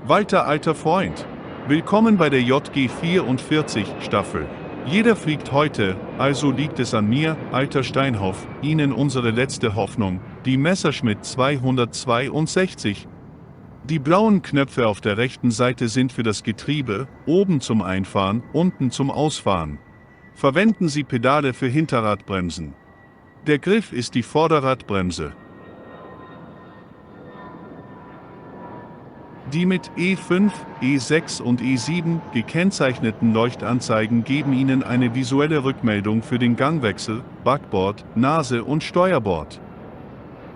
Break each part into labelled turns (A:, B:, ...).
A: Walter, alter Freund. Willkommen bei der JG44 Staffel. Jeder fliegt heute, also liegt es an mir, alter Steinhoff, Ihnen unsere letzte Hoffnung, die Messerschmitt 262. Die blauen Knöpfe auf der rechten Seite sind für das Getriebe, oben zum Einfahren, unten zum Ausfahren. Verwenden Sie Pedale für Hinterradbremsen. Der Griff ist die Vorderradbremse. Die mit E5, E6 und E7 gekennzeichneten Leuchtanzeigen geben Ihnen eine visuelle Rückmeldung für den Gangwechsel, Backbord, Nase und Steuerbord.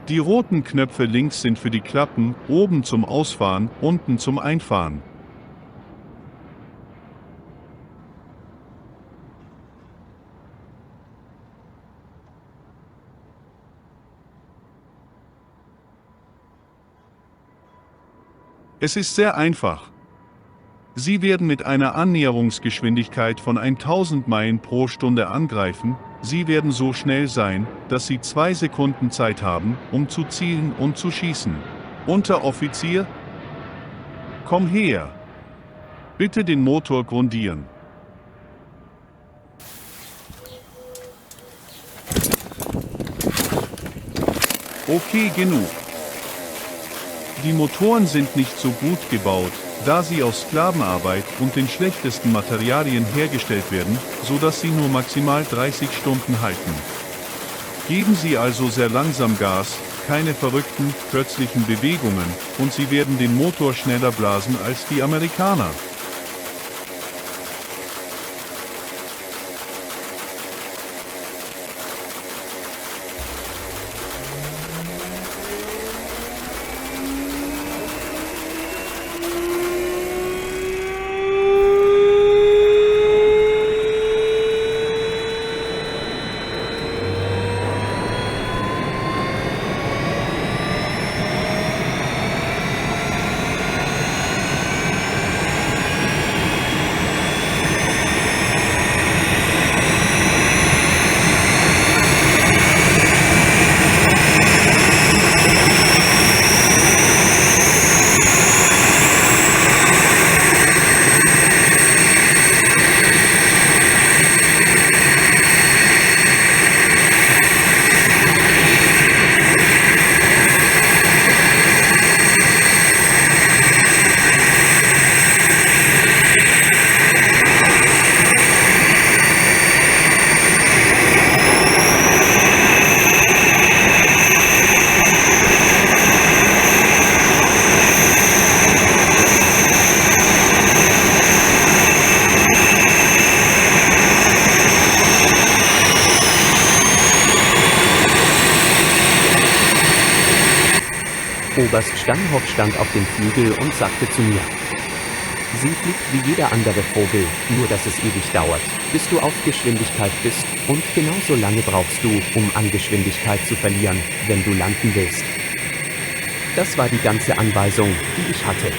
A: Die roten Knöpfe links sind für die Klappen, oben zum Ausfahren, unten zum Einfahren. Es ist sehr einfach. Sie werden mit einer Annäherungsgeschwindigkeit von 1000 Meilen pro Stunde angreifen. Sie werden so schnell sein, dass Sie 2 Sekunden Zeit haben, um zu zielen und zu schießen. Unteroffizier? Komm her! Bitte den Motor grundieren. Okay, genug. Die Motoren sind nicht so gut gebaut, da sie aus Sklavenarbeit und den schlechtesten Materialien hergestellt werden, so dass sie nur maximal 30 Stunden halten. Geben Sie also sehr langsam Gas, keine verrückten, plötzlichen Bewegungen, und Sie werden den Motor schneller blasen als die Amerikaner.
B: Oberst Steinhoff stand auf dem Flügel und sagte zu mir: Sie fliegt wie jeder andere Vogel, nur dass es ewig dauert, bis du auf Geschwindigkeit bist, und genauso lange brauchst du, um an Geschwindigkeit zu verlieren, wenn du landen willst. Das war die ganze Anweisung, die ich hatte.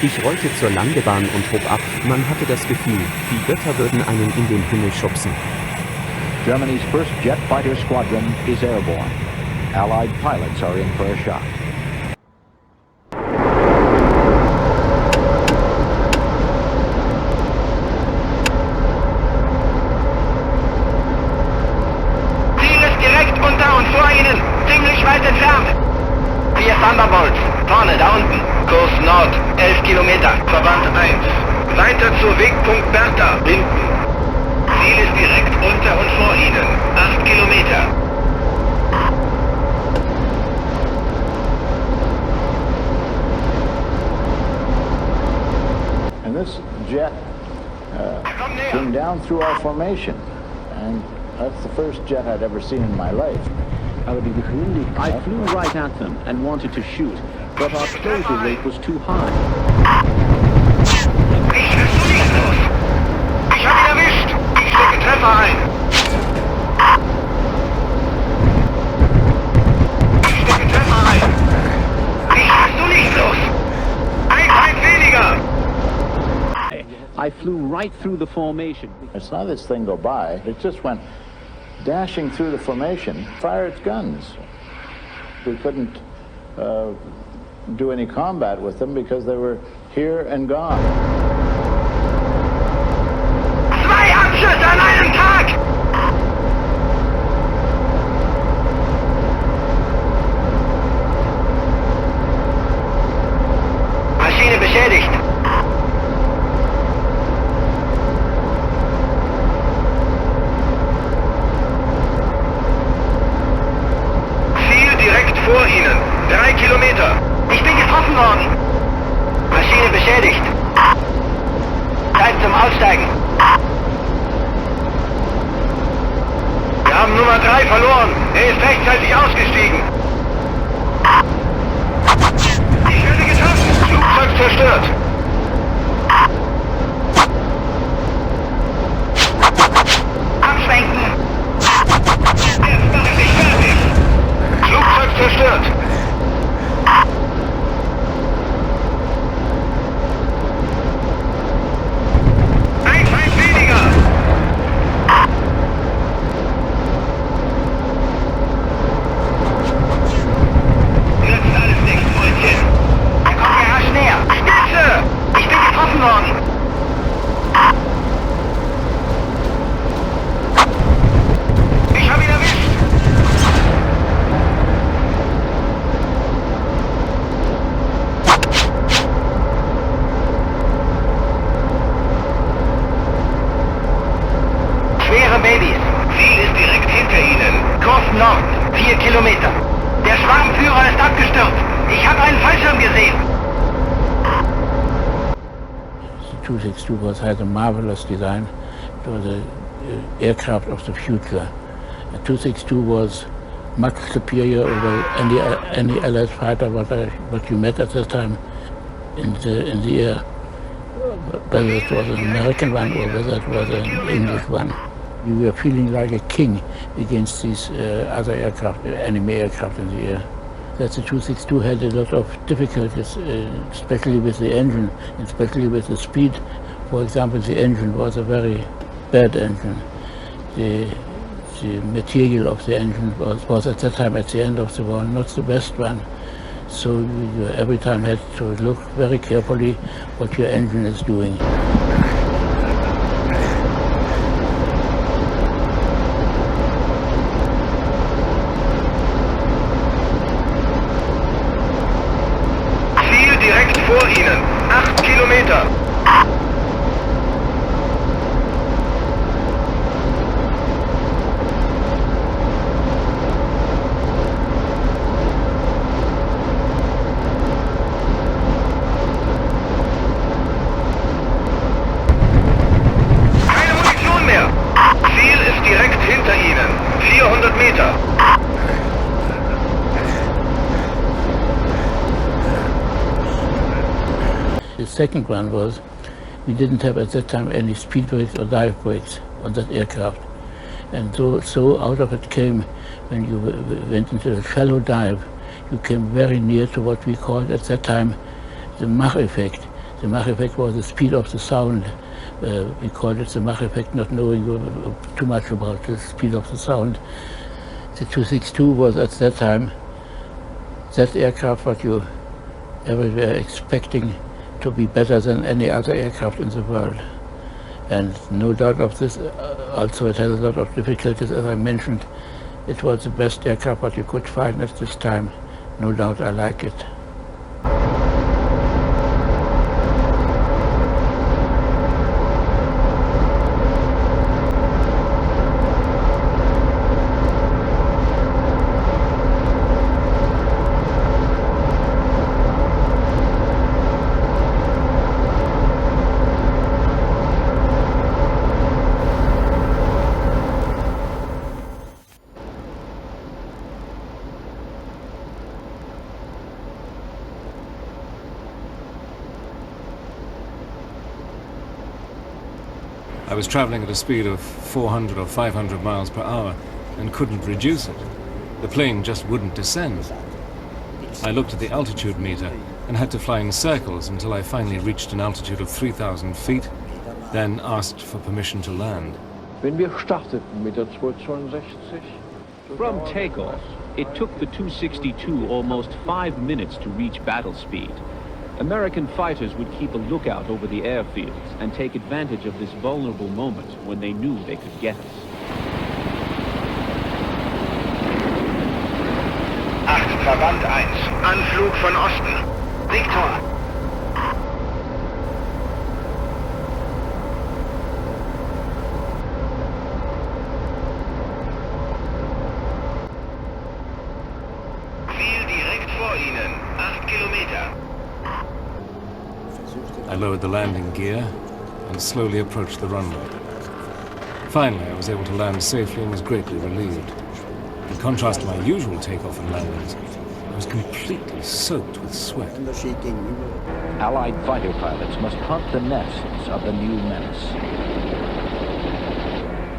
B: Ich rollte zur Landebahn und hob ab, man hatte das Gefühl, die Götter würden einen in den Himmel schubsen.
C: Germany's first jet fighter squadron is airborne. Allied pilots are in for a shock.
D: Ziel ist direkt unter und vor Ihnen, ziemlich weit entfernt. 4 Thunderbolts, vorne, da unten. Kurs Nord, 11 Kilometer, Verband 1. Weiter zu Wegpunkt Bertha, hinten. Ziel ist direkt unter und vor Ihnen, 8 Kilometer.
C: And this jet came down through our formation, and that's the first jet I'd ever seen in my life.
E: I flew right at them and wanted to shoot, but our closure rate was too high.
D: Ich hab ihn erwischt! Ich stecke Treffer ein! Ich stecke Treffer ein! Ich lass du nicht los! Ein Feind weniger!
E: I flew right through the formation.
C: I saw this thing go by. It just went dashing through the formation, fired its guns. We couldn't do any combat with them because they were here and gone.
D: 2 Abschüsse an einem Tag! Maschine beschädigt. Ziel direkt vor Ihnen. 3 Kilometer. Ich bin getroffen worden. Maschine beschädigt. Zeit zum Aussteigen. Wir haben Nummer 3 verloren. Er ist rechtzeitig ausgestiegen. Ich werde getroffen. Flugzeug zerstört. Abschwenken. Jetzt mache ich fertig. Flugzeug zerstört. Ein Feind weniger. Nützt alles nichts, Freundchen. Er kommt mir rasch näher. Spitze! Ich bin getroffen worden. Ich habe ihn erwischt. Schwere Babys. Ziel ist direkt hinter Ihnen. Kurs Nord. 4 Kilometer. Der Schwarmführer ist abgestürzt. Ich habe einen Fallschirm gesehen.
F: The 262 had a marvelous design. It was an aircraft of the future. The 262 was much superior over any Allied fighter what you met at that time in the air. Whether it was an American one or whether it was an English one. You were feeling like a king against these other aircraft, enemy aircraft in the air. That the 262 had a lot of difficulties, especially with the engine, especially with the speed. For example, the engine was a very bad engine. The material of the engine was at that time, at the end of the war, not the best one. So you every time had to look very carefully what your engine is doing.
D: Ziel direkt vor Ihnen. 8 Kilometer. Keine Munition mehr. Ziel ist direkt hinter Ihnen. 400 Meter.
F: The second one was, we didn't have at that time any speed brakes or dive brakes on that aircraft. And so out of it came, when you went into a shallow dive, you came very near to what we called at that time the Mach effect. The Mach effect was the speed of the sound. We called it the Mach effect, not knowing too much about the speed of the sound. The 262 was at that time that aircraft what you ever were expecting to be better than any other aircraft in the world. And no doubt of this, also it had a lot of difficulties, as I mentioned. It was the best aircraft what you could find at this time. No doubt I like it.
G: I was traveling at a speed of 400 or 500 miles per hour and couldn't reduce it. The plane just wouldn't descend. I looked at the altitude meter and had to fly in circles until I finally reached an altitude of 3,000 feet, then asked for permission to land.
C: Wenn wir starteten mit der 262.
E: From takeoff, It took the Tu-62 almost 5 minutes to reach battle speed. American fighters would keep a lookout over the airfields and take advantage of this vulnerable moment when they knew they could get us.
D: 8, Verband 1, Anflug von Osten. Viktor. Ziel direkt vor Ihnen, 8 Kilometer.
G: I lowered the landing gear and slowly approached the runway. Finally, I was able to land safely and was greatly relieved. In contrast to my usual takeoff and landings, I was completely soaked with sweat.
C: Allied fighter pilots must hunt the nests of the new menace.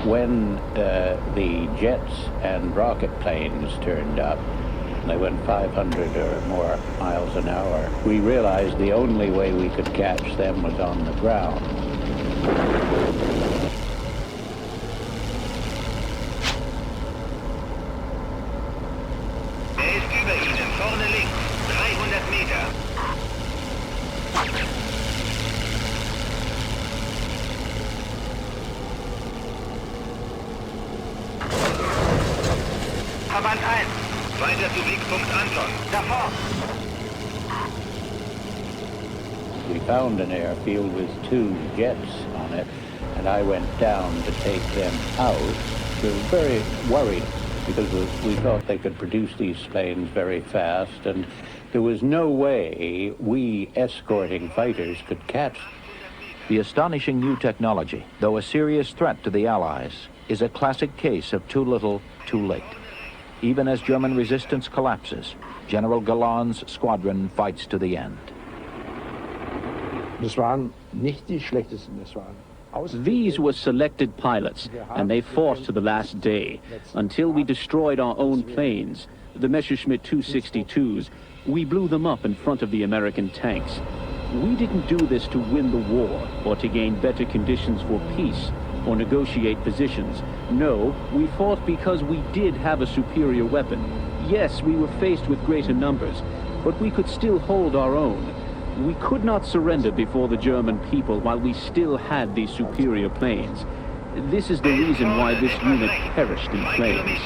C: When the jets and rocket planes turned up, they went 500 or more miles an hour. We realized the only way we could catch them was on the ground.
D: Ist über Ihnen, vorne links, 300 Meter. Verband 1. Weiter zu Wegpunkt Anton. Davor.
C: We found an airfield with 2 jets on it, and I went down to take them out. We were very worried because we thought they could produce these planes very fast, and there was no way we escorting fighters could catch. The astonishing new technology, though a serious threat to the Allies, is a classic case of too little, too late. Even as German resistance collapses, General Galland's squadron fights to the end.
H: Das waren nicht die schlechtesten, das waren
E: These were selected pilots, and they fought to the last day, until we destroyed our own planes, the Messerschmitt Tu-62s. We blew them up in front of the American tanks. We didn't do this to win the war, or to gain better conditions for peace, or negotiate positions. No, we fought because we did have a superior weapon. Yes, we were faced with greater numbers, but we could still hold our own. We could not surrender before the German people while we still had these superior planes. This is the reason why this unit perished in flames.